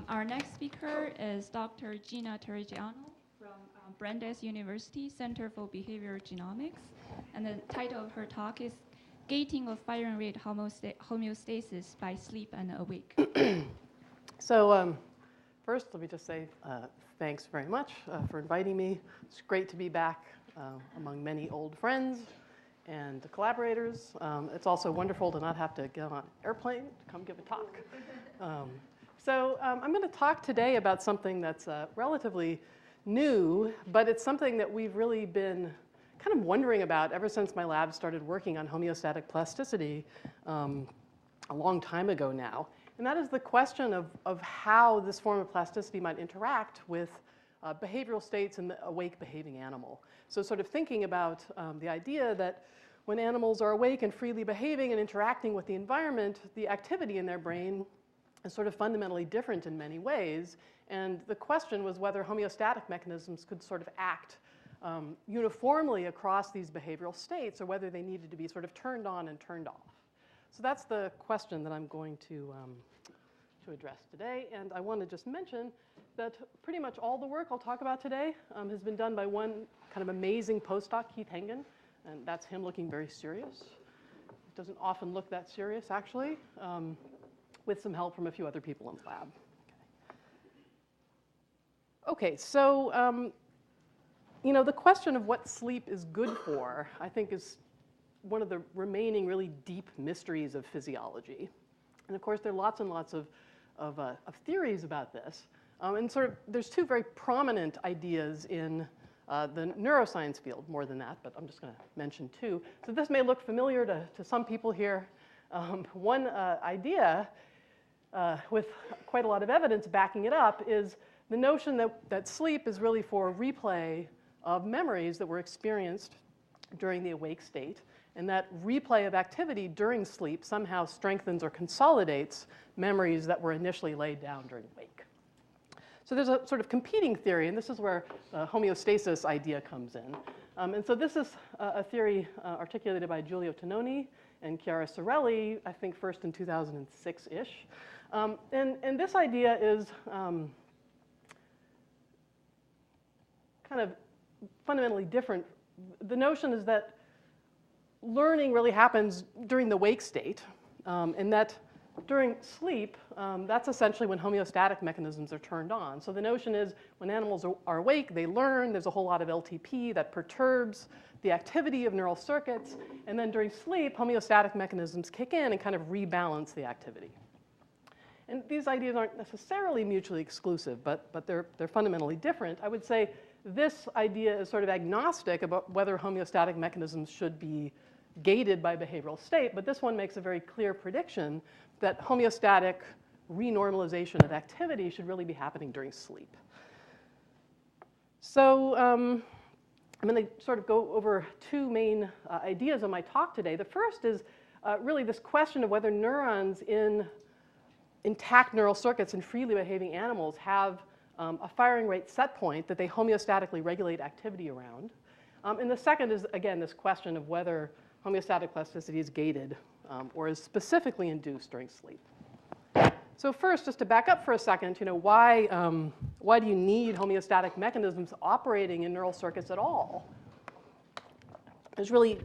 Our next speaker is Dr. Gina Turrigiano from Brandeis University Center for Behavioral Genomics. And the title of her talk is Gating of Firing Rate Homeostasis by Sleep and Awake. So first, let me just say thanks very much for inviting me. It's great to be back among many old friends and collaborators. It's also wonderful to not have to get on an airplane to come give a talk. So I'm going to talk today about something that's relatively new, but it's something that we've really been kind of wondering about ever since my lab started working on homeostatic plasticity a long time ago now. And that is the question of how this form of plasticity might interact with behavioral states in the awake behaving animal. So sort of thinking about the idea that when animals are awake and freely behaving and interacting with the environment, the activity in their brain is sort of fundamentally different in many ways. And the question was whether homeostatic mechanisms could sort of act uniformly across these behavioral states, or whether they needed to be sort of turned on and turned off. So that's the question that I'm going to address today. And I want to just mention that pretty much all the work I'll talk about today has been done by one kind of amazing postdoc, Keith Hengen, and that's him looking very serious. It doesn't often look that serious, actually, with some help from a few other people in the lab. Okay, so you know, the question of what sleep is good for, I think, is one of the remaining really deep mysteries of physiology. And of course, there are lots and lots of theories about this. And sort of, there's two very prominent ideas in the neuroscience field, more than that, but I'm just going to mention two. So this may look familiar to some people here. One idea with quite a lot of evidence backing it up is the notion that sleep is really for replay of memories that were experienced during the awake state, and that replay of activity during sleep somehow strengthens or consolidates memories that were initially laid down during wake. So there's a sort of competing theory, and this is where the homeostasis idea comes in. And so this is a theory articulated by Giulio Tononi and Chiara Sorelli, I think first in 2006-ish. And this idea is kind of fundamentally different. The notion is that learning really happens during the wake state, and that during sleep, that's essentially when homeostatic mechanisms are turned on. So the notion is when animals are awake, they learn. There's a whole lot of LTP that perturbs the activity of neural circuits. And then during sleep, homeostatic mechanisms kick in and kind of rebalance the activity. And these ideas aren't necessarily mutually exclusive, but they're fundamentally different. I would say this idea is sort of agnostic about whether homeostatic mechanisms should be gated by behavioral state, but this one makes a very clear prediction that homeostatic renormalization of activity should really be happening during sleep. So I'm going to sort of go over two main ideas of my talk today. The first is really this question of whether neurons in intact neural circuits in freely behaving animals have a firing rate set point that they homeostatically regulate activity around. And the second is, again, this question of whether homeostatic plasticity is gated or is specifically induced during sleep. So first, just to back up for a second, you know, why do you need homeostatic mechanisms operating in neural circuits at all? There's really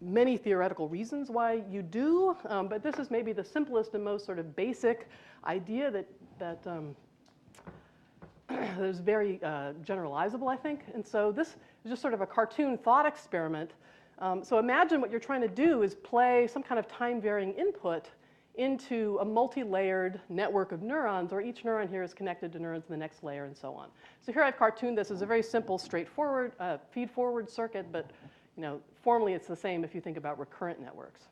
many theoretical reasons why you do, but this is maybe the simplest and most sort of basic idea that is very generalizable, I think. And so this is just sort of a cartoon thought experiment. So imagine what you're trying to do is play some kind of time-varying input into a multi-layered network of neurons, where each neuron here is connected to neurons in the next layer and so on. So here I've cartooned this as a very simple, straightforward feed-forward circuit, but you know, formally it's the same if you think about recurrent networks.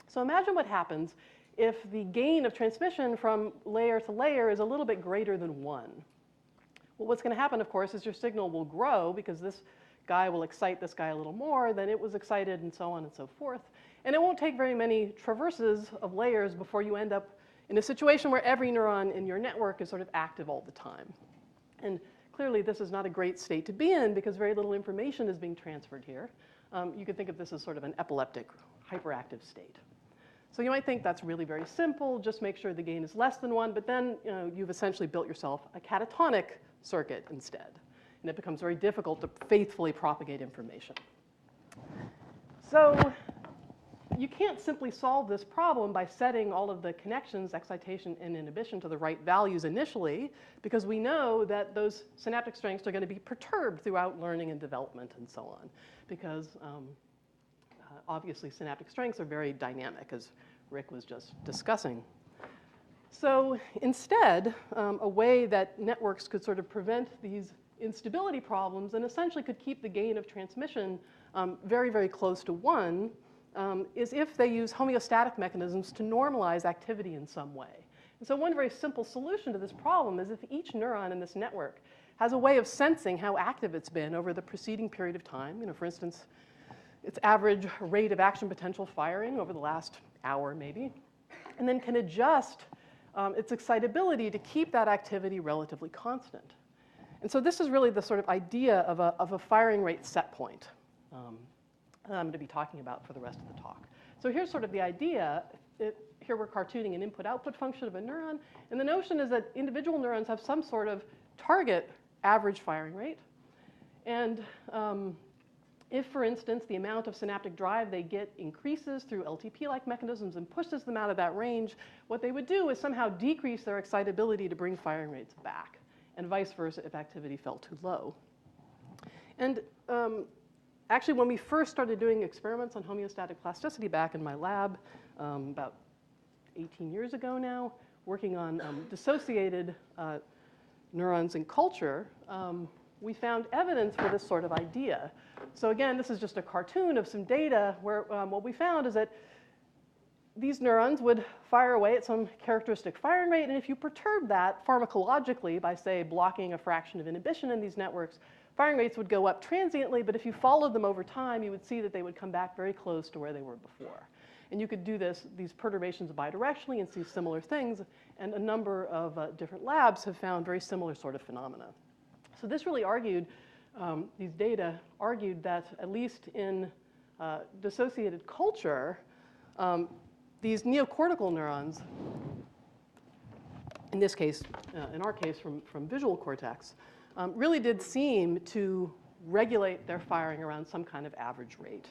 So imagine what happens if the gain of transmission from layer to layer is a little bit greater than 1. Well, what's going to happen, of course, is your signal will grow because this guy will excite this guy a little more than it was excited, and so on and so forth. And it won't take very many traverses of layers before you end up in a situation where every neuron in your network is sort of active all the time. And clearly, this is not a great state to be in because very little information is being transferred here. You could think of this as sort of an epileptic, hyperactive state. So you might think that's really very simple, just make sure the gain is less than 1, but then you've essentially built yourself a catatonic circuit instead. And it becomes very difficult to faithfully propagate information. So you can't simply solve this problem by setting all of the connections, excitation, and inhibition to the right values initially, because we know that those synaptic strengths are going to be perturbed throughout learning and development and so on, because obviously synaptic strengths are very dynamic, as Rick was just discussing. So instead, a way that networks could sort of prevent these instability problems and essentially could keep the gain of transmission very, very close to 1 is if they use homeostatic mechanisms to normalize activity in some way. And so one very simple solution to this problem is if each neuron in this network has a way of sensing how active it's been over the preceding period of time, for instance, its average rate of action potential firing over the last hour maybe, and then can adjust its excitability to keep that activity relatively constant. And so this is really the sort of idea of a firing rate set point that I'm going to be talking about for the rest of the talk. So here's sort of the idea. Here we're cartooning an input-output function of a neuron, and the notion is that individual neurons have some sort of target average firing rate. And if, for instance, the amount of synaptic drive they get increases through LTP-like mechanisms and pushes them out of that range, what they would do is somehow decrease their excitability to bring firing rates back, and vice versa if activity fell too low. And actually, when we first started doing experiments on homeostatic plasticity back in my lab about 18 years ago now, working on dissociated neurons in culture, we found evidence for this sort of idea. So again, this is just a cartoon of some data where what we found is that these neurons would fire away at some characteristic firing rate, and if you perturb that pharmacologically by, say, blocking a fraction of inhibition in these networks, firing rates would go up transiently, but if you followed them over time, you would see that they would come back very close to where they were before. And you could do these perturbations bidirectionally and see similar things, and a number of different labs have found very similar sort of phenomena. So this really argued, these data argued that at least in dissociated culture, these neocortical neurons, in this case, in our case from visual cortex, really did seem to regulate their firing around some kind of average rate.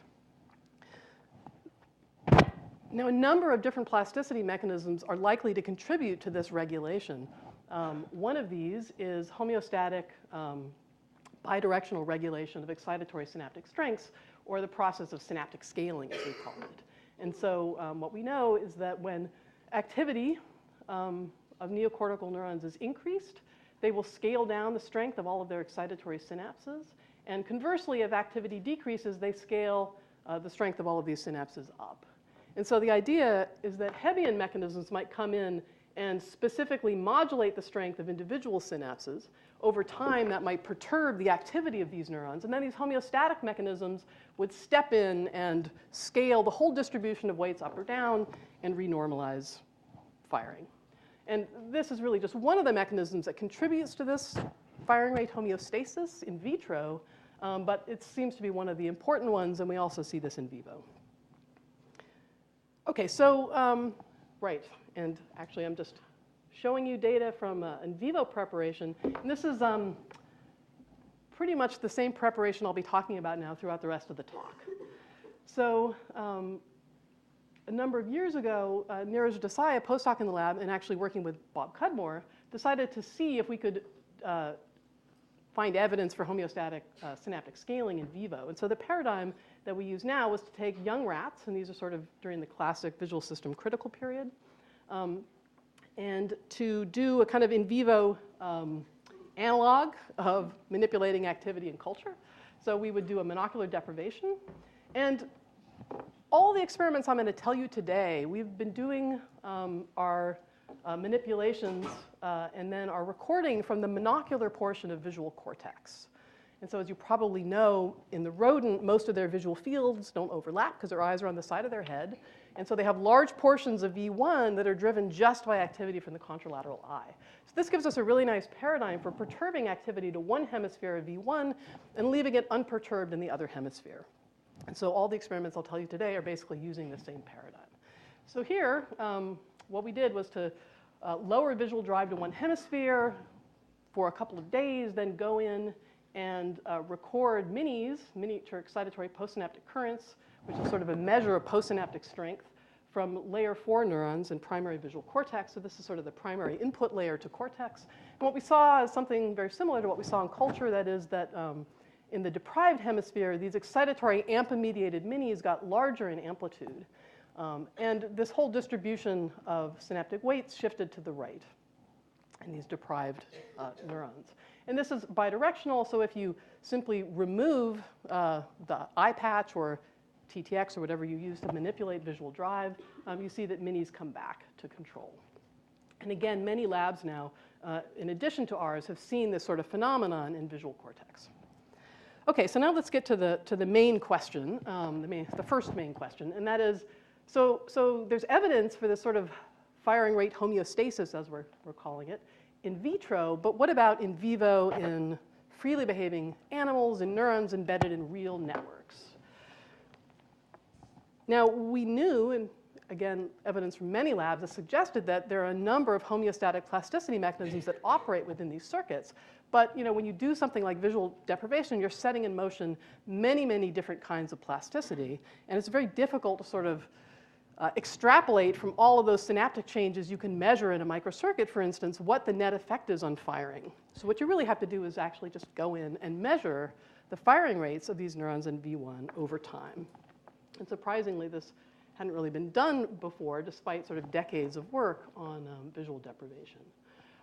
Now, a number of different plasticity mechanisms are likely to contribute to this regulation. One of these is homeostatic bidirectional regulation of excitatory synaptic strengths, or the process of synaptic scaling, as we call it. And so what we know is that when activity of neocortical neurons is increased, they will scale down the strength of all of their excitatory synapses. And conversely, if activity decreases, they scale the strength of all of these synapses up. And so the idea is that Hebbian mechanisms might come in and specifically modulate the strength of individual synapses. Over time, that might perturb the activity of these neurons. And then these homeostatic mechanisms would step in and scale the whole distribution of weights up or down and renormalize firing. And this is really just one of the mechanisms that contributes to this firing rate homeostasis in vitro, but it seems to be one of the important ones, and we also see this in vivo. Okay, so, right, and actually I'm just showing you data from in vivo preparation. And this is pretty much the same preparation I'll be talking about now throughout the rest of the talk. So a number of years ago, Neeraj Desai, a postdoc in the lab, and actually working with Bob Cudmore, decided to see if we could find evidence for homeostatic synaptic scaling in vivo. And so the paradigm that we use now was to take young rats, and these are sort of during the classic visual system critical period, and to do a kind of in vivo analog of manipulating activity in culture. So we would do a monocular deprivation. And all the experiments I'm going to tell you today, we've been doing our manipulations and then our recording from the monocular portion of visual cortex. And so as you probably know, in the rodent, most of their visual fields don't overlap because their eyes are on the side of their head. And so they have large portions of V1 that are driven just by activity from the contralateral eye. So this gives us a really nice paradigm for perturbing activity to one hemisphere of V1 and leaving it unperturbed in the other hemisphere. And so all the experiments I'll tell you today are basically using the same paradigm. So here, what we did was to lower visual drive to one hemisphere for a couple of days, then go in and record miniature excitatory postsynaptic currents, which is sort of a measure of postsynaptic strength from layer 4 neurons in primary visual cortex. So this is sort of the primary input layer to cortex. And what we saw is something very similar to what we saw in culture, that is that in the deprived hemisphere, these excitatory AMPA-mediated minis got larger in amplitude. And this whole distribution of synaptic weights shifted to the right in these deprived neurons. And this is bidirectional, so if you simply remove the eye patch or TTX or whatever you use to manipulate visual drive, you see that minis come back to control. And again, many labs now, in addition to ours, have seen this sort of phenomenon in visual cortex. Okay, so now let's get to the main question, the first main question, and that is, so there's evidence for this sort of firing rate homeostasis, as we're calling it, in vitro, but what about in vivo in freely behaving animals and neurons embedded in real networks? Now, we knew, and again, evidence from many labs has suggested that there are a number of homeostatic plasticity mechanisms that operate within these circuits. But when you do something like visual deprivation, you're setting in motion many, many different kinds of plasticity. And it's very difficult to sort of extrapolate from all of those synaptic changes you can measure in a microcircuit, for instance, what the net effect is on firing. So what you really have to do is actually just go in and measure the firing rates of these neurons in V1 over time. And surprisingly, this hadn't really been done before, despite sort of decades of work on visual deprivation.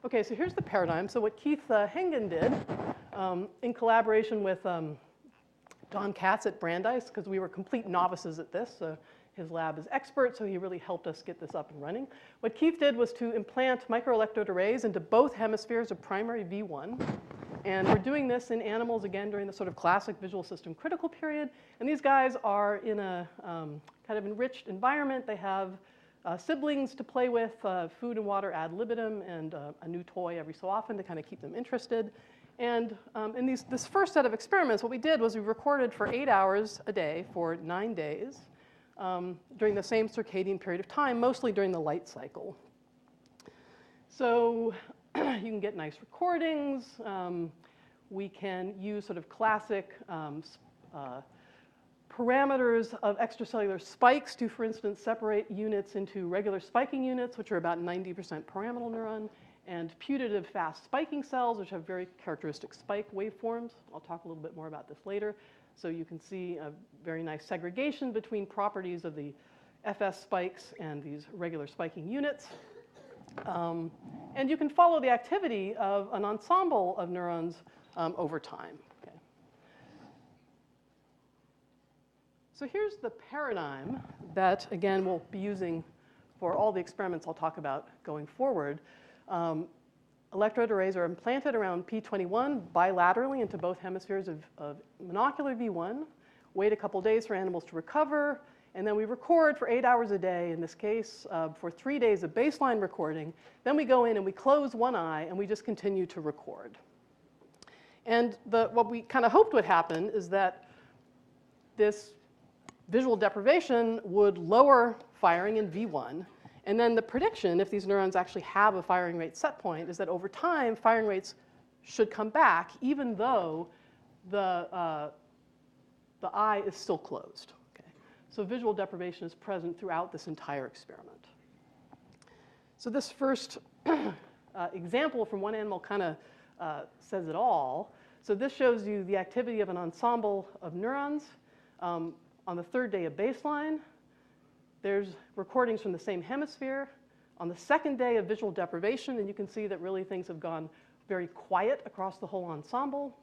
Okay, so here's the paradigm. So what Keith Hengen did in collaboration with Don Katz at Brandeis, because we were complete novices at this, his lab is expert, so he really helped us get this up and running. What Keith did was to implant microelectrode arrays into both hemispheres of primary V1. And we're doing this in animals, again, during the sort of classic visual system critical period. And these guys are in a kind of enriched environment. They have siblings to play with, food and water ad libitum, and a new toy every so often to kind of keep them interested. And in this first set of experiments, what we did was we recorded for 8 hours a day for 9 days during the same circadian period of time, mostly during the light cycle. So you can get nice recordings. We can use sort of classic parameters of extracellular spikes to, for instance, separate units into regular spiking units, which are about 90% pyramidal neuron, and putative fast spiking cells, which have very characteristic spike waveforms. I'll talk a little bit more about this later. So you can see a very nice segregation between properties of the FS spikes and these regular spiking units. And you can follow the activity of an ensemble of neurons over time. Okay. So here's the paradigm that, again, we'll be using for all the experiments I'll talk about going forward. Electrode arrays are implanted around P21 bilaterally into both hemispheres of monocular V1, wait a couple days for animals to recover, and then we record for 8 hours a day, in this case, for 3 days of baseline recording. Then we go in and we close one eye and we just continue to record. And what we kind of hoped would happen is that this visual deprivation would lower firing in V1. And then the prediction, if these neurons actually have a firing rate set point, is that over time, firing rates should come back, even though the eye is still closed. Okay? So visual deprivation is present throughout this entire experiment. So this first example from one animal kind of says it all. So this shows you the activity of an ensemble of neurons on the 3rd day of baseline. There's recordings from the same hemisphere on the 2nd day of visual deprivation, and you can see that really things have gone very quiet across the whole ensemble.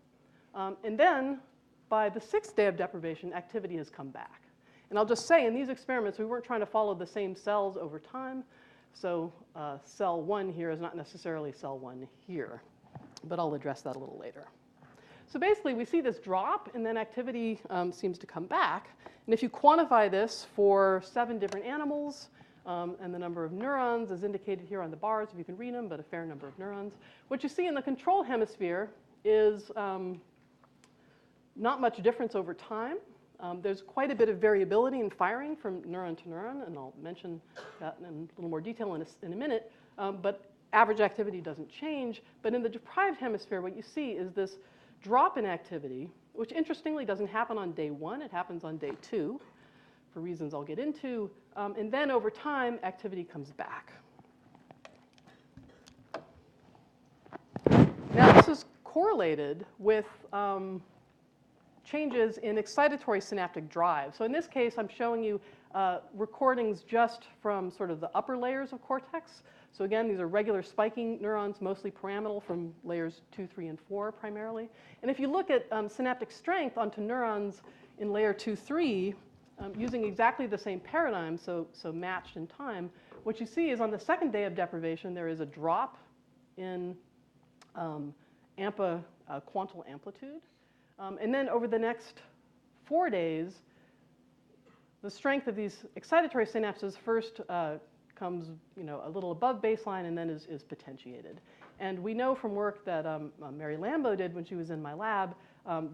And then by the 6th day of deprivation, activity has come back. And I'll just say, in these experiments, we weren't trying to follow the same cells over time. So cell 1 here is not necessarily cell 1 here, but I'll address that a little later. So basically, we see this drop, and then activity seems to come back. And if you quantify this for 7 different animals, and the number of neurons is indicated here on the bars, if you can read them, but a fair number of neurons, what you see in the control hemisphere is not much difference over time. There's quite a bit of variability in firing from neuron to neuron, and I'll mention that in a little more detail in a minute. But average activity doesn't change. But in the deprived hemisphere, what you see is this drop in activity, which interestingly doesn't happen on day 1. It happens on day 2 for reasons I'll get into. And then over time, activity comes back. Now, this is correlated with changes in excitatory synaptic drive. So in this case, I'm showing you recordings just from sort of the upper layers of cortex. So again, these are regular spiking neurons, mostly pyramidal from layers 2, 3, and 4 primarily. And if you look at synaptic strength onto neurons in layer 2, 3, using exactly the same paradigm, so matched in time, what you see is on the second day of deprivation, there is a drop in AMPA quantal amplitude. And then over the next 4 days, the strength of these excitatory synapses first comes a little above baseline and then is potentiated. And we know from work that Mary Lambo did when she was in my lab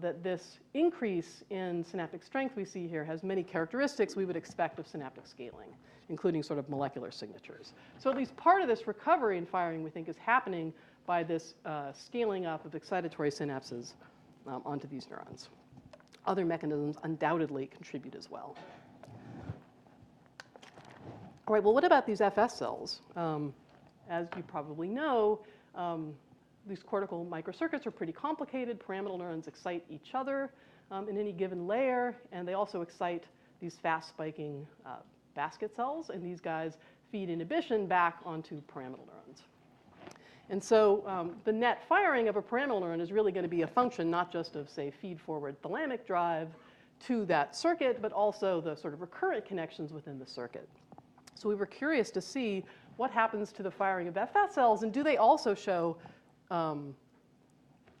that this increase in synaptic strength we see here has many characteristics we would expect of synaptic scaling, including sort of molecular signatures. So at least part of this recovery in firing we think is happening by this scaling up of excitatory synapses onto these neurons. Other mechanisms undoubtedly contribute as well. All right, well, what about these FS cells? As you probably know, these cortical microcircuits are pretty complicated. Pyramidal neurons excite each other in any given layer, and they also excite these fast spiking basket cells, and these guys feed inhibition back onto pyramidal neurons. And so the net firing of a pyramidal neuron is really going to be a function not just of, say, feed-forward thalamic drive to that circuit, but also the sort of recurrent connections within the circuit. So we were curious to see what happens to the firing of FS cells, and do they also show a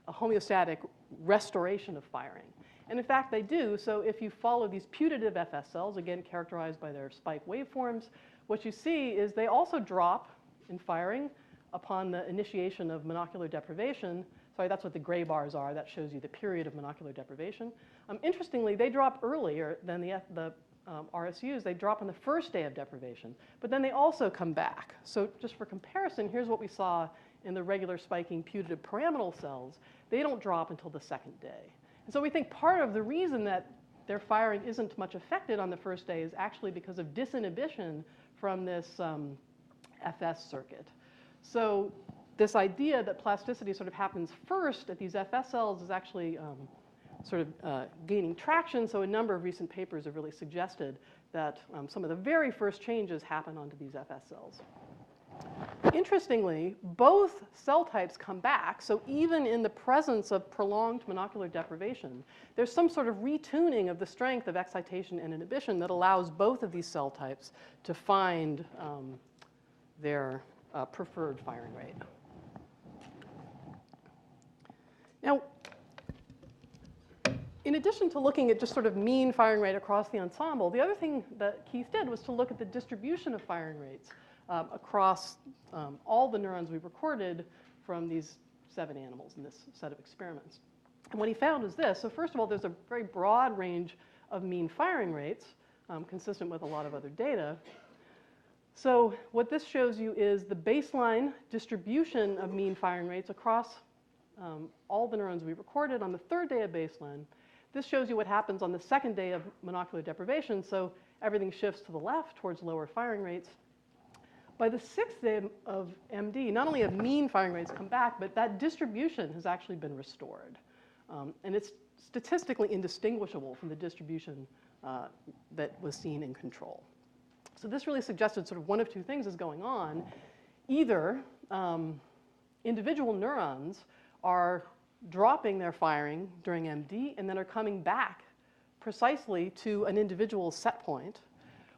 homeostatic restoration of firing? And in fact, they do. So if you follow these putative FS cells, again characterized by their spike waveforms, what you see is they also drop in firing upon the initiation of monocular deprivation. Sorry, that's what the gray bars are. That shows you the period of monocular deprivation. Interestingly, they drop earlier than the RSUs. They drop on the first day of deprivation, but then they also come back. So just for comparison, here's what we saw in the regular spiking putative pyramidal cells. They don't drop until the second day. And so we think part of the reason that their firing isn't much affected on the first day is actually because of disinhibition from this FS circuit. So this idea that plasticity sort of happens first at these FS cells is actually sort of gaining traction. So a number of recent papers have really suggested that some of the very first changes happen onto these FS cells. Interestingly, both cell types come back. So even in the presence of prolonged monocular deprivation, there's some sort of retuning of the strength of excitation and inhibition that allows both of these cell types to find their preferred firing rate. Now, in addition to looking at just sort of mean firing rate across the ensemble, the other thing that Keith did was to look at the distribution of firing rates across all the neurons we recorded from these 7 animals in this set of experiments. And what he found is this. So first of all, there's a very broad range of mean firing rates, consistent with a lot of other data. So what this shows you is the baseline distribution of mean firing rates across all the neurons we recorded on the 3rd day of baseline. This shows you what happens on the 2nd day of monocular deprivation. So everything shifts to the left towards lower firing rates. By the 6th day of MD, not only have mean firing rates come back, but that distribution has actually been restored. And it's statistically indistinguishable from the distribution that was seen in control. So this really suggested sort of one of two things is going on. Either individual neurons are dropping their firing during MD and then are coming back precisely to an individual set point,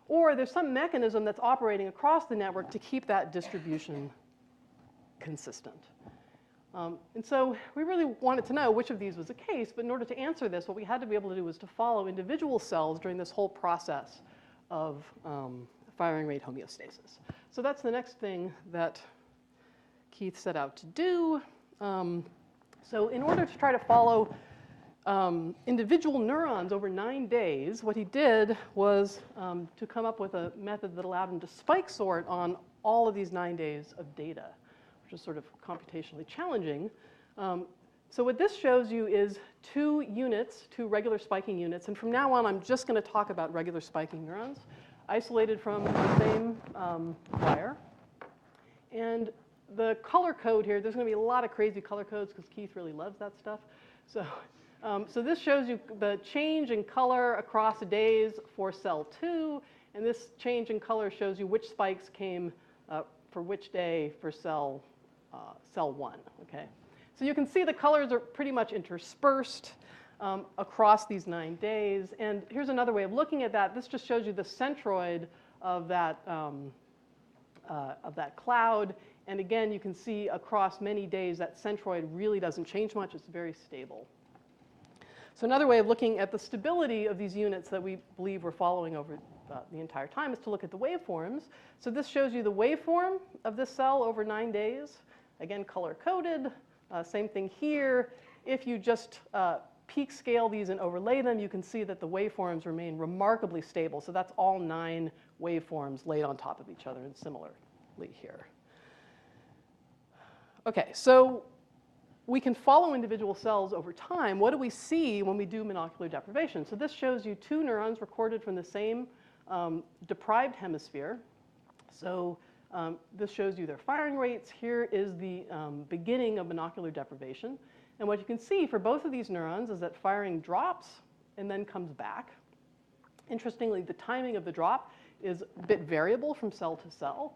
or there's some mechanism that's operating across the network to keep that distribution consistent. And so we really wanted to know which of these was the case, but in order to answer this, what we had to be able to do was to follow individual cells during this whole process of firing rate homeostasis. So that's the next thing that Keith set out to do. So in order to try to follow individual neurons over 9 days, what he did was to come up with a method that allowed him to spike sort on all of these 9 days of data, which is sort of computationally challenging. So what this shows you is 2 units, 2 regular spiking units. And from now on, I'm just going to talk about regular spiking neurons, isolated from the same wire. And the color code here, there's going to be a lot of crazy color codes because Keith really loves that stuff. So this shows you the change in color across days for cell 2. And this change in color shows you which spikes came for which day for cell 1. Okay? So you can see the colors are pretty much interspersed across these 9 days. And here's another way of looking at that. This just shows you the centroid of that cloud. And again, you can see across many days that centroid really doesn't change much. It's very stable. So another way of looking at the stability of these units that we believe we're following over the entire time is to look at the waveforms. So this shows you the waveform of this cell over 9 days. Again, color-coded. Same thing here. If you just peak scale these and overlay them, you can see that the waveforms remain remarkably stable. So that's all 9 waveforms laid on top of each other, and similarly here. Okay, so we can follow individual cells over time. What do we see when we do monocular deprivation? So this shows you 2 neurons recorded from the same deprived hemisphere. So this shows you their firing rates. Here is the beginning of monocular deprivation. And what you can see for both of these neurons is that firing drops and then comes back. Interestingly, the timing of the drop is a bit variable from cell to cell.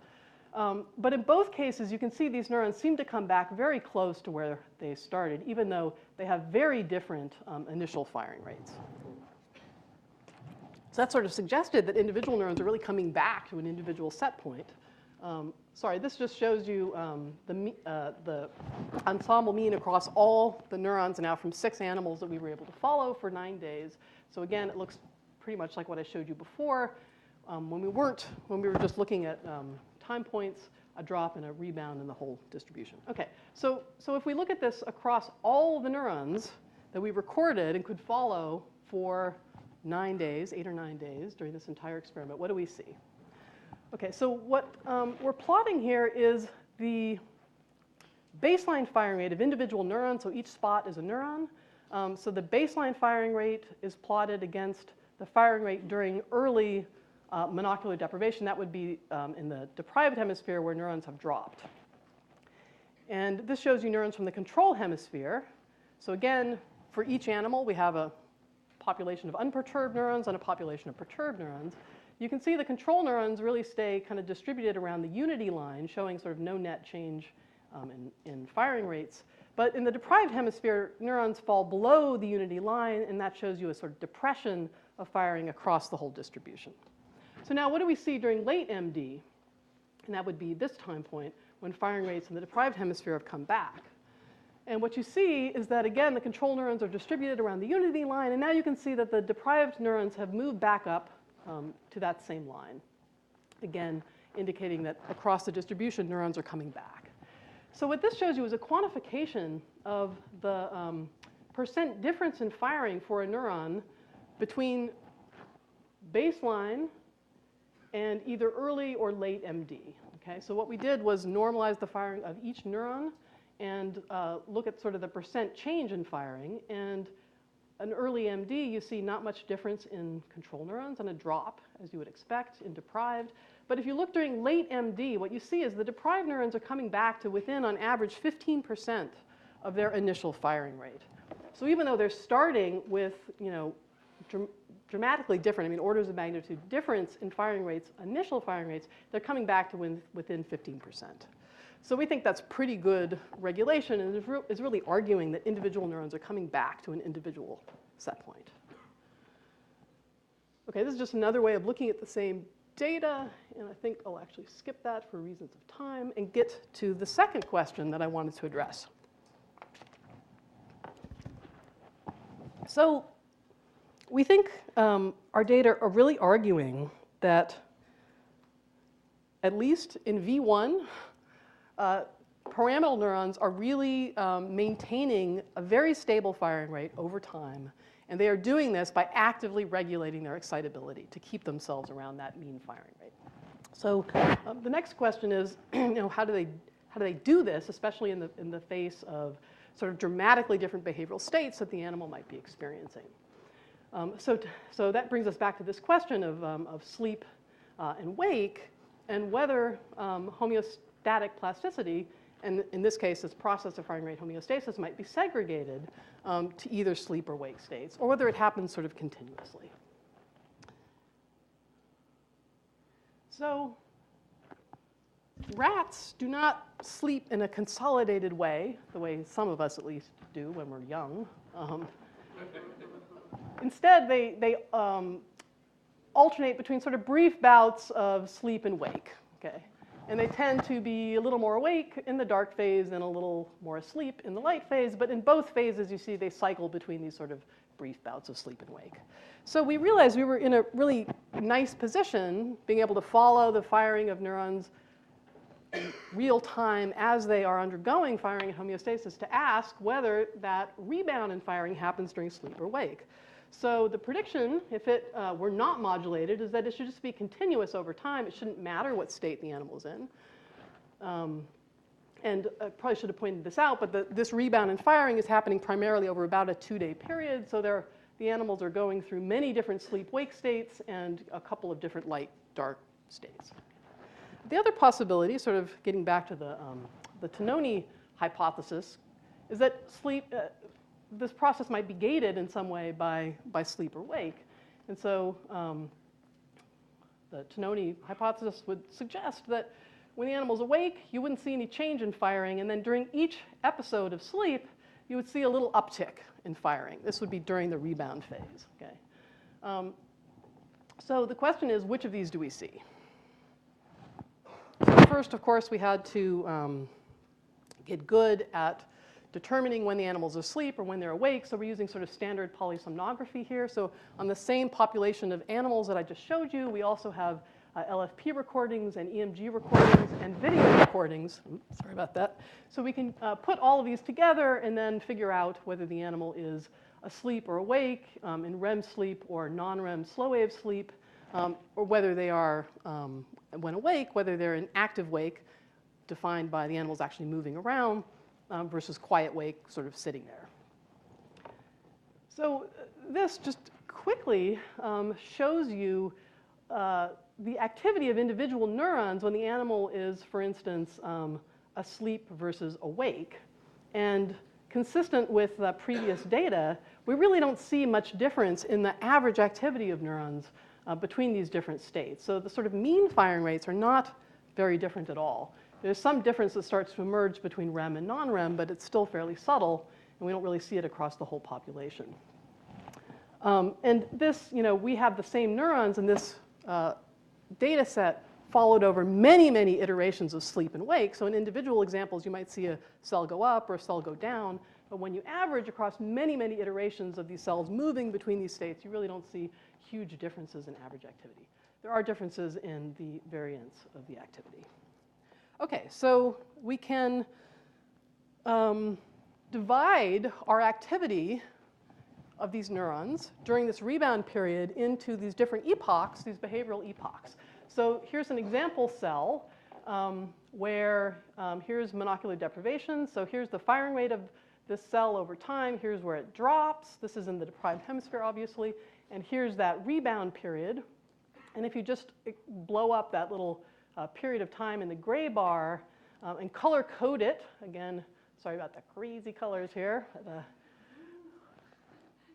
But in both cases, you can see these neurons seem to come back very close to where they started, even though they have very different initial firing rates. So that sort of suggested that individual neurons are really coming back to an individual set point. Sorry, this just shows you the ensemble mean across all the neurons now from 6 animals that we were able to follow for 9 days. So again, it looks pretty much like what I showed you before. When we were just looking at time points, a drop and a rebound in the whole distribution. Okay, so if we look at this across all the neurons that we recorded and could follow for 9 days, 8 or 9 days during this entire experiment, what do we see? Okay, so what we're plotting here is the baseline firing rate of individual neurons. So each spot is a neuron. So the baseline firing rate is plotted against the firing rate during early monocular deprivation. That would be in the deprived hemisphere where neurons have dropped. And this shows you neurons from the control hemisphere. So again, for each animal, we have a population of unperturbed neurons and a population of perturbed neurons. You can see the control neurons really stay kind of distributed around the unity line, showing sort of no net change in firing rates. But in the deprived hemisphere, neurons fall below the unity line, and that shows you a sort of depression of firing across the whole distribution. So now what do we see during late MD? And that would be this time point when firing rates in the deprived hemisphere have come back. And what you see is that, again, the control neurons are distributed around the unity line, and now you can see that the deprived neurons have moved back up to that same line, again, indicating that across the distribution, neurons are coming back. So what this shows you is a quantification of the percent difference in firing for a neuron between baseline and either early or late MD. Okay? So what we did was normalize the firing of each neuron and look at sort of the percent change in firing. And an early MD, you see not much difference in control neurons and a drop, as you would expect, in deprived. But if you look during late MD, what you see is the deprived neurons are coming back to within, on average, 15% of their initial firing rate. So even though they're starting with, dramatically different, I mean, orders of magnitude difference in firing rates, initial firing rates, they're coming back to within 15%. So we think that's pretty good regulation, and is really arguing that individual neurons are coming back to an individual set point. Okay, this is just another way of looking at the same data, and I think I'll actually skip that for reasons of time and get to the second question that I wanted to address. So we think our data are really arguing that, at least in V1, pyramidal neurons are really maintaining a very stable firing rate over time. And they are doing this by actively regulating their excitability to keep themselves around that mean firing rate. So the next question is, how do they do this, especially in the face of sort of dramatically different behavioral states that the animal might be experiencing? So that brings us back to this question of sleep and wake, and whether homeostatic plasticity, and in this case, this process of firing rate homeostasis, might be segregated to either sleep or wake states, or whether it happens sort of continuously. So rats do not sleep in a consolidated way, the way some of us at least do when we're young. Instead, they alternate between sort of brief bouts of sleep and wake, okay? And they tend to be a little more awake in the dark phase and a little more asleep in the light phase, but in both phases, you see they cycle between these sort of brief bouts of sleep and wake. So we realized we were in a really nice position, being able to follow the firing of neurons in real time as they are undergoing firing and homeostasis, to ask whether that rebound in firing happens during sleep or wake. So the prediction, if it were not modulated, is that it should just be continuous over time. It shouldn't matter what state the animal's in. And I probably should have pointed this out, but this rebound in firing is happening primarily over about a 2-day period. So the animals are going through many different sleep-wake states and a couple of different light-dark states. The other possibility, sort of getting back to the Tononi hypothesis, is that this process might be gated in some way by sleep or wake. And so the Tononi hypothesis would suggest that when the animal's awake, you wouldn't see any change in firing, and then during each episode of sleep, you would see a little uptick in firing. This would be during the rebound phase, okay? So the question is, which of these do we see? So first, of course, we had to get good at determining when the animal's asleep or when they're awake. So we're using sort of standard polysomnography here. So on the same population of animals that I just showed you, we also have LFP recordings and EMG recordings and video recordings. Oops, sorry about that. So we can put all of these together and then figure out whether the animal is asleep or awake, in REM sleep or non-REM slow wave sleep, or whether they are, when awake, whether they're in active wake, defined by the animals actually moving around, versus quiet wake, sort of sitting there. So this just quickly shows you the activity of individual neurons when the animal is, for instance, asleep versus awake. And consistent with previous data, we really don't see much difference in the average activity of neurons between these different states. So the sort of mean firing rates are not very different at all. There's some difference that starts to emerge between REM and non-REM, but it's still fairly subtle, and we don't really see it across the whole population. And this, we have the same neurons in this data set followed over many, many iterations of sleep and wake. So in individual examples, you might see a cell go up or a cell go down. But when you average across many, many iterations of these cells moving between these states, you really don't see huge differences in average activity. There are differences in the variance of the activity. Okay, so we can divide our activity of these neurons during this rebound period into these different epochs, these behavioral epochs. So here's an example cell where here's monocular deprivation. So here's the firing rate of this cell over time. Here's where it drops. This is in the deprived hemisphere, obviously. And here's that rebound period. And if you just blow up that little period of time in the gray bar and color code it, again, sorry about the crazy colors here,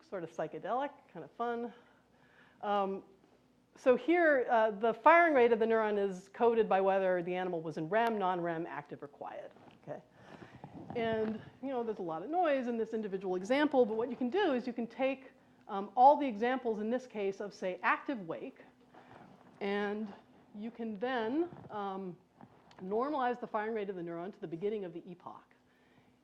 sort of psychedelic, kind of fun. So here, the firing rate of the neuron is coded by whether the animal was in REM, non-REM, active, or quiet. Okay? And there's a lot of noise in this individual example, but what you can do is you can take all the examples in this case of, say, active wake, and you can then normalize the firing rate of the neuron to the beginning of the epoch.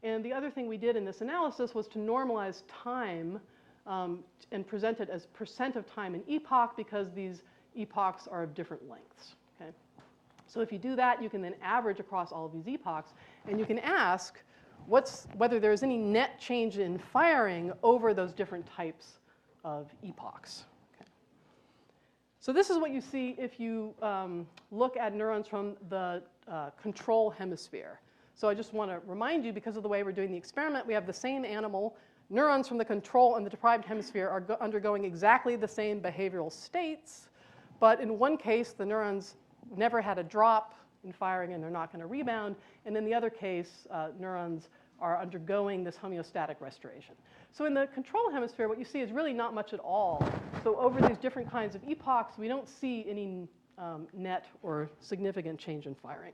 And the other thing we did in this analysis was to normalize time and present it as percent of time in epoch, because these epochs are of different lengths. Okay? So if you do that, you can then average across all of these epochs, and you can ask whether there's any net change in firing over those different types of epochs. Okay. So this is what you see if you look at neurons from the control hemisphere. So I just want to remind you, because of the way we're doing the experiment, we have the same animal. Neurons from the control and the deprived hemisphere are undergoing exactly the same behavioral states, but in one case, the neurons never had a drop in firing and they're not going to rebound, and in the other case, neurons are undergoing this homeostatic restoration. So in the control hemisphere, what you see is really not much at all. So over these different kinds of epochs, we don't see any net or significant change in firing.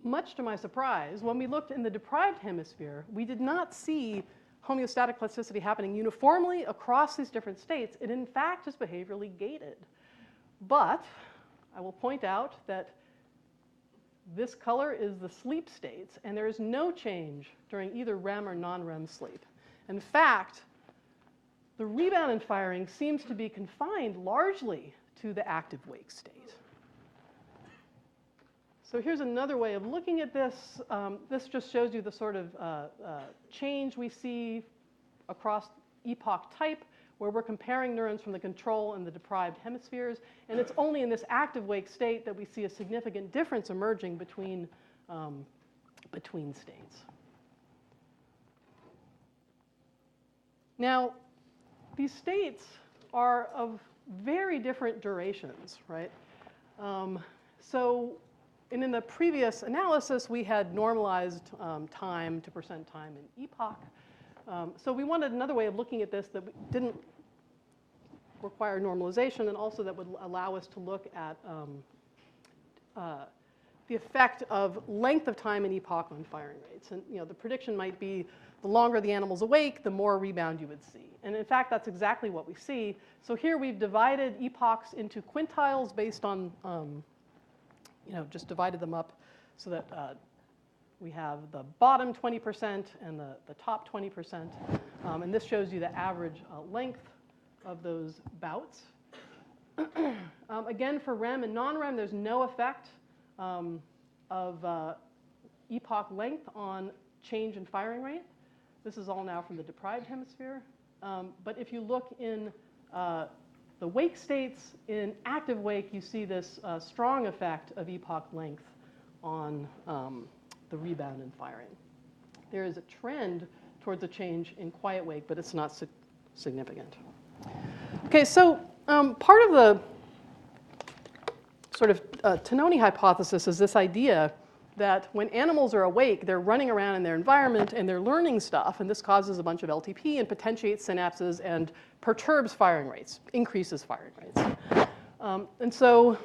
Much to my surprise, when we looked in the deprived hemisphere, we did not see homeostatic plasticity happening uniformly across these different states. It, in fact, is behaviorally gated. But I will point out that this color is the sleep states, and there is no change during either REM or non-REM sleep. In fact, the rebound in firing seems to be confined largely to the active wake state. So here's another way of looking at this. This just shows you the sort of change we see across epoch type, where we're comparing neurons from the control and the deprived hemispheres. And it's only in this active wake state that we see a significant difference emerging between states. Now, these states are of very different durations, right? And in the previous analysis, we had normalized time to percent time in epoch. So we wanted another way of looking at this that didn't require normalization, and also that would allow us to look at the effect of length of time in epoch on firing rates. And the prediction might be the longer the animal's awake, the more rebound you would see. And in fact, that's exactly what we see. So here we've divided epochs into quintiles based on just divided them up so that we have the bottom 20% and the top 20%. And this shows you the average length of those bouts. Again, for REM and non-REM, there's no effect of epoch length on change in firing rate. This is all now from the deprived hemisphere. But if you look in the wake states, in active wake, you see this strong effect of epoch length on the rebound and firing. There is a trend towards a change in quiet wake, but it's not significant. Okay, so part of the sort of Tononi hypothesis is this idea that when animals are awake, they're running around in their environment and they're learning stuff, and this causes a bunch of LTP and potentiates synapses and perturbs firing rates, increases firing rates. And so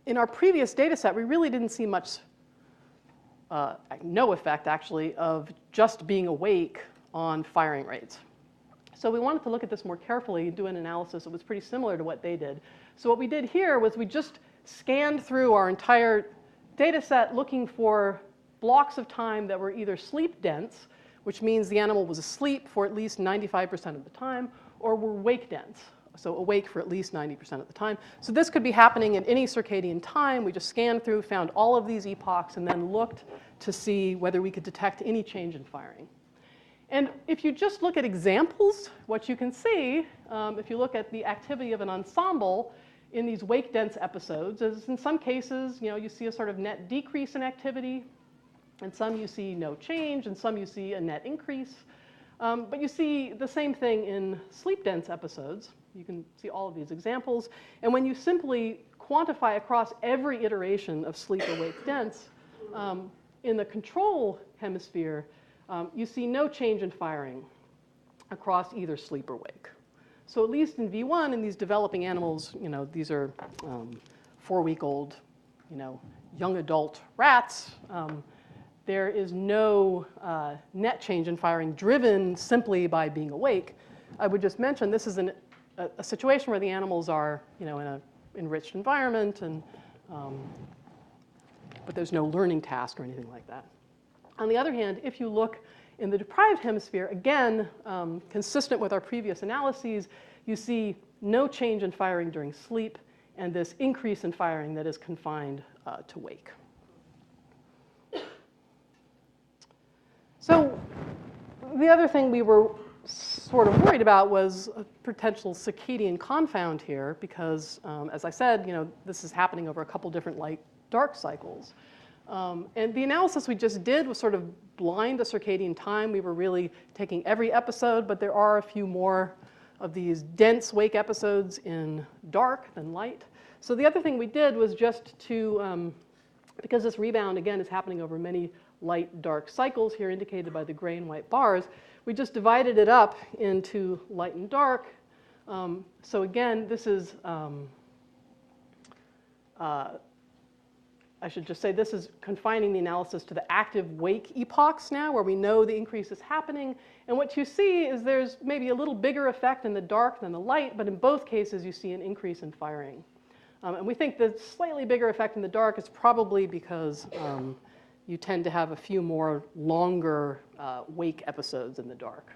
in our previous data set, we really didn't see much, no effect actually, of just being awake on firing rates. So we wanted to look at this more carefully and do an analysis that was pretty similar to what they did. So what we did here was we just scanned through our entire data set looking for blocks of time that were either sleep dense, which means the animal was asleep for at least 95% of the time, or were wake dense, so awake for at least 90% of the time. So this could be happening at any circadian time. We just scanned through, found all of these epochs, and then looked to see whether we could detect any change in firing. And if you just look at examples, what you can see, if you look at the activity of an ensemble in these wake-dense episodes, is in some cases, you see a sort of net decrease in activity. In some, you see no change. In some, you see a net increase. But you see the same thing in sleep-dense episodes. You can see all of these examples. And when you simply quantify across every iteration of sleep or wake-dense, in the control hemisphere, you see no change in firing across either sleep or wake. So at least in V1, in these developing animals, these are 4-week-old, young adult rats. There is no net change in firing driven simply by being awake. I would just mention this is a situation where the animals are, in an enriched environment, and but there's no learning task or anything like that. On the other hand, if you look in the deprived hemisphere, again, consistent with our previous analyses, you see no change in firing during sleep and this increase in firing that is confined to wake. So the other thing we were sort of worried about was a potential circadian confound here because, as I said, this is happening over a couple different light-dark cycles. And the analysis we just did was sort of blind to circadian time. We were really taking every episode, but there are a few more of these dense wake episodes in dark than light. So the other thing we did was just to, because this rebound, again, is happening over many light-dark cycles here indicated by the gray and white bars, we just divided it up into light and dark. So again, this is, I should just say this is confining the analysis to the active wake epochs now, where we know the increase is happening. And what you see is there's maybe a little bigger effect in the dark than the light, but in both cases you see an increase in firing. And we think the slightly bigger effect in the dark is probably because you tend to have a few more longer wake episodes in the dark.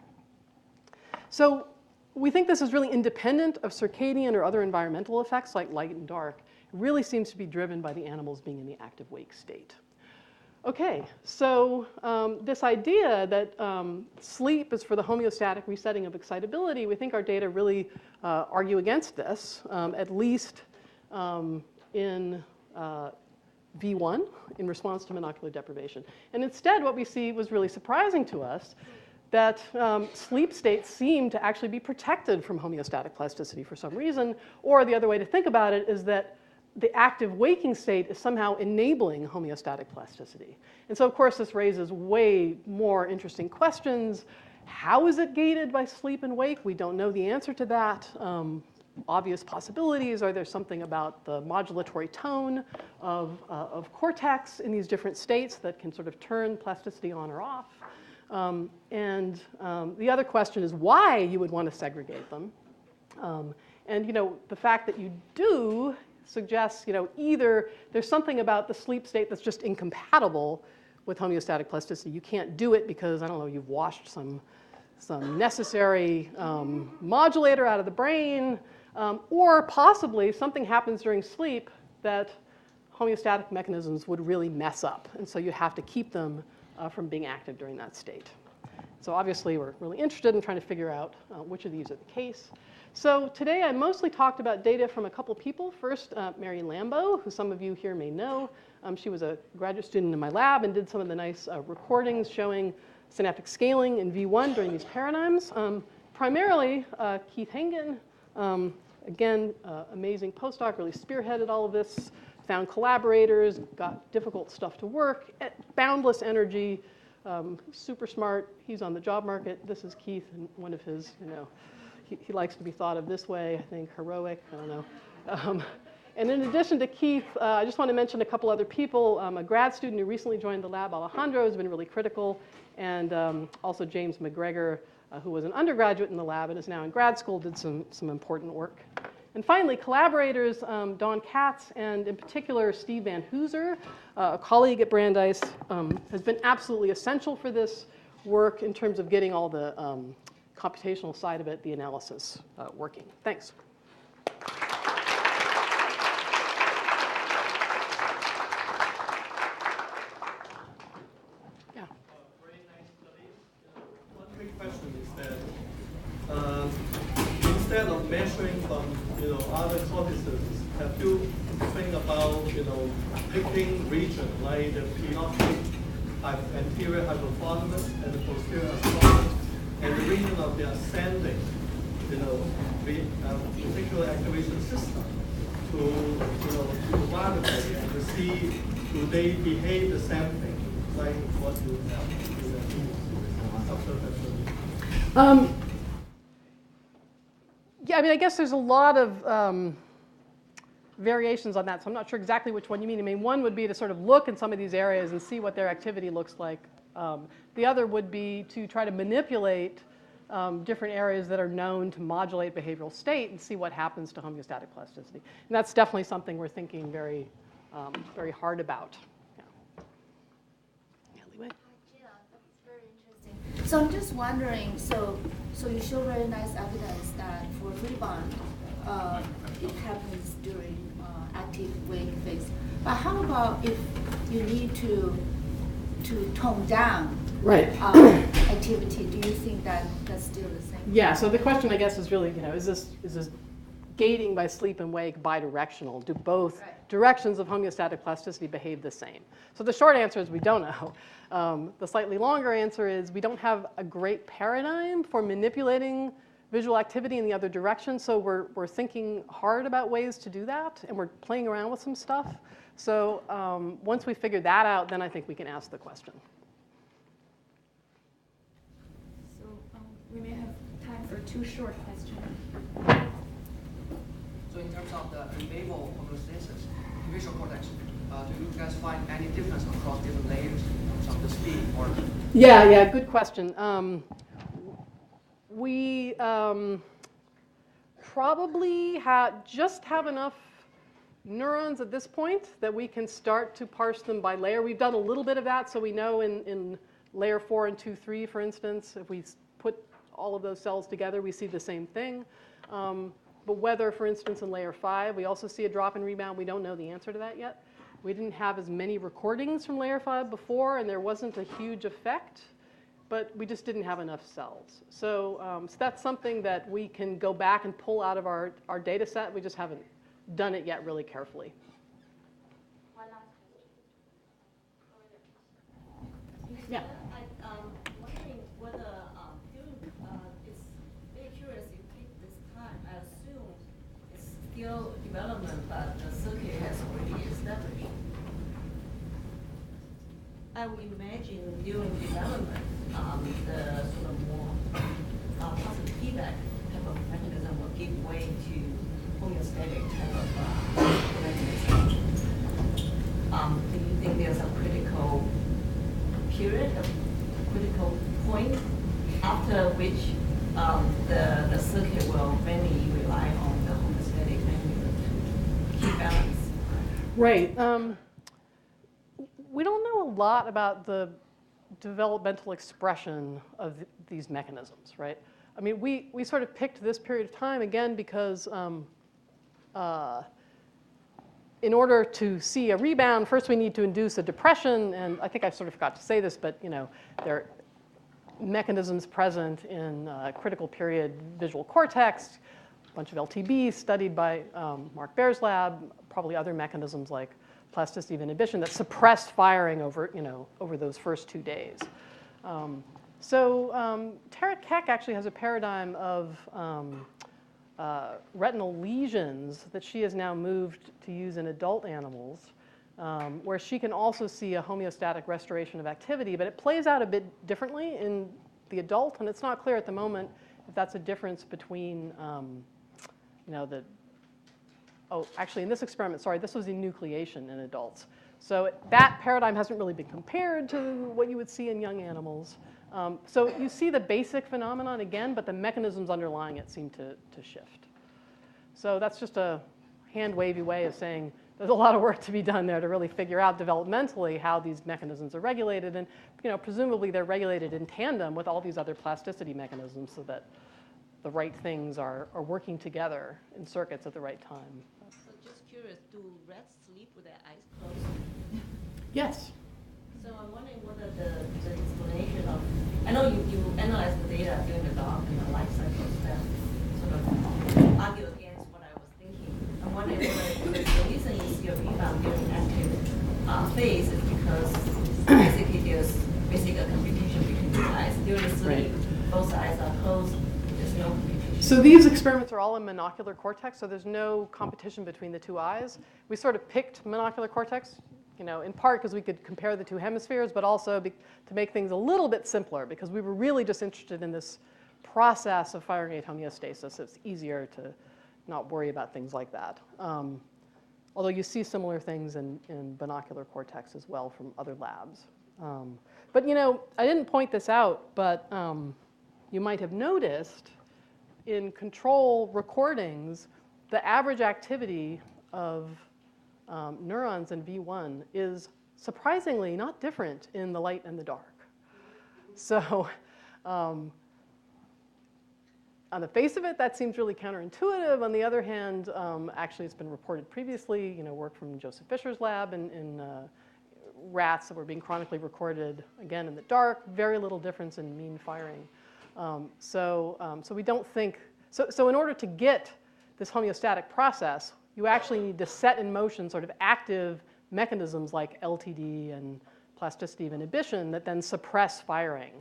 So we think this is really independent of circadian or other environmental effects like light and dark. It really seems to be driven by the animals being in the active wake state. Okay, so this idea that sleep is for the homeostatic resetting of excitability, we think our data really argue against this, at least in V1 in response to monocular deprivation. And instead, what we see was really surprising to us, that sleep states seem to actually be protected from homeostatic plasticity for some reason, or the other way to think about it is that the active waking state is somehow enabling homeostatic plasticity. And so, of course, this raises way more interesting questions. How is it gated by sleep and wake? We don't know the answer to that. Obvious possibilities. Are there something about the modulatory tone of cortex in these different states that can sort of turn plasticity on or off? And the other question is why you would want to segregate them. And the fact that you do suggests either there's something about the sleep state that's just incompatible with homeostatic plasticity. You can't do it because, I don't know, you've washed some necessary modulator out of the brain, or possibly something happens during sleep that homeostatic mechanisms would really mess up. And so you have to keep them from being active during that state. So obviously we're really interested in trying to figure out which of these are the case. So today I mostly talked about data from a couple people. First, Mary Lambo, who some of you here may know. She was a graduate student in my lab and did some of the nice recordings showing synaptic scaling in V1 during these paradigms. Primarily, Keith Hengen, again, amazing postdoc, really spearheaded all of this, found collaborators, got difficult stuff to work, boundless energy, super smart. He's on the job market. This is Keith and one of his, he likes to be thought of this way, I think, heroic, I don't know. And in addition to Keith, I just want to mention a couple other people. A grad student who recently joined the lab, Alejandro, has been really critical, and also James McGregor, who was an undergraduate in the lab and is now in grad school, did some important work. And finally, collaborators, Dawn Katz and in particular Steve Van Hooser, a colleague at Brandeis, has been absolutely essential for this work in terms of getting all the computational side of it, the analysis, working. Thanks. Very nice study. One quick question is that instead of measuring from other cortices, have you think about picking region like the phenotonic anterior hypothalamus and the posterior ascending, and the region of the ascending, particular activation system to validate and to see do they behave the same thing like what you have in the observation? Yeah, I mean, I guess there's a lot of variations on that, so I'm not sure exactly which one you mean. I mean, one would be to sort of look in some of these areas and see what their activity looks like. The other would be to try to manipulate different areas that are known to modulate behavioral state and see what happens to homeostatic plasticity. And that's definitely something we're thinking very, very hard about. Yeah, Liwei? Gina, that's very interesting. So I'm just wondering, so you show very nice evidence that for rebound, it happens during active wake phase. But how about if you need to tone down Right. activity? Do you think that that's still the same? Yeah, so the question, I guess, is really, is this gating by sleep and wake bidirectional? Do both directions of homeostatic plasticity behave the same? So the short answer is we don't know. The slightly longer answer is we don't have a great paradigm for manipulating visual activity in the other direction, so we're thinking hard about ways to do that, and we're playing around with some stuff. So once we figure that out, then I think we can ask the question. So we may have time for 2 short questions. So in terms of the vivo homeostasis, visual cortex, do you guys find any difference across different layers in terms of the speed or? Yeah, good question. We probably just have enough neurons at this point that we can start to parse them by layer. We've done a little bit of that, so we know in layer 4 and 2, 3, for instance, if we put all of those cells together, we see the same thing. But whether, for instance, in layer 5, we also see a drop in rebound, we don't know the answer to that yet. We didn't have as many recordings from layer 5 before, and there wasn't a huge effect, but we just didn't have enough cells. So, so that's something that we can go back and pull out of our data set. We just haven't done it yet really carefully. One last question. Yeah. I'm wondering whether it's very curious you take this time. I assume it's still development, but the circuit has already established. I would imagine during development, the sort of more positive feedback type of mechanism will give way to homeostatic type of mechanism. Do you think there's a critical period, a critical point after which the circuit will mainly rely on the homeostatic mechanism to keep balance? Right. We don't know a lot about the developmental expression of these mechanisms, right? I mean, we sort of picked this period of time, again, because in order to see a rebound, first we need to induce a depression, and I think I sort of forgot to say this, but there are mechanisms present in critical period visual cortex, a bunch of LTBs studied by Mark Baer's lab, probably other mechanisms like plasticity of inhibition that suppressed firing over those first 2 days. Tara Keck actually has a paradigm of retinal lesions that she has now moved to use in adult animals, where she can also see a homeostatic restoration of activity, but it plays out a bit differently in the adult, and it's not clear at the moment if that's a difference between, actually in this experiment, sorry, this was enucleation in adults. So that paradigm hasn't really been compared to what you would see in young animals. So you see the basic phenomenon again, but the mechanisms underlying it seem to shift. So that's just a hand-wavy way of saying there's a lot of work to be done there to really figure out developmentally how these mechanisms are regulated. And presumably they're regulated in tandem with all these other plasticity mechanisms so that the right things are working together in circuits at the right time. So just curious, do rats sleep with their eyes closed? Yes. So I'm wondering whether the explanation of, I know you analyzed the data during the dog life cycle that sort of argue against what I was thinking. I'm wondering whether the reason you see a rebound during active phase is because basically there's a communication between the eyes. During sleep, both eyes are closed, there's no communication. So these experiments are all in monocular cortex, so there's no competition between the 2 eyes. We sort of picked monocular cortex, in part because we could compare the 2 hemispheres, but also to make things a little bit simpler, because we were really just interested in this process of firing rate homeostasis. It's easier to not worry about things like that. Although you see similar things in binocular cortex as well from other labs. But I didn't point this out, but you might have noticed in control recordings, the average activity of neurons in V1 is surprisingly not different in the light and the dark. So on the face of it, that seems really counterintuitive. On the other hand, actually, it's been reported previously, work from Joseph Fisher's lab in rats that were being chronically recorded, again, in the dark, very little difference in mean firing. So we don't think, so in order to get this homeostatic process, you actually need to set in motion sort of active mechanisms like LTD and plasticity of inhibition that then suppress firing.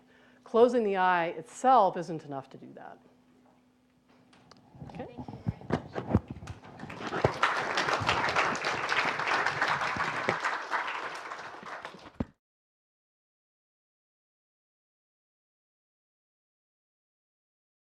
Closing the eye itself isn't enough to do that. Okay. Thank you.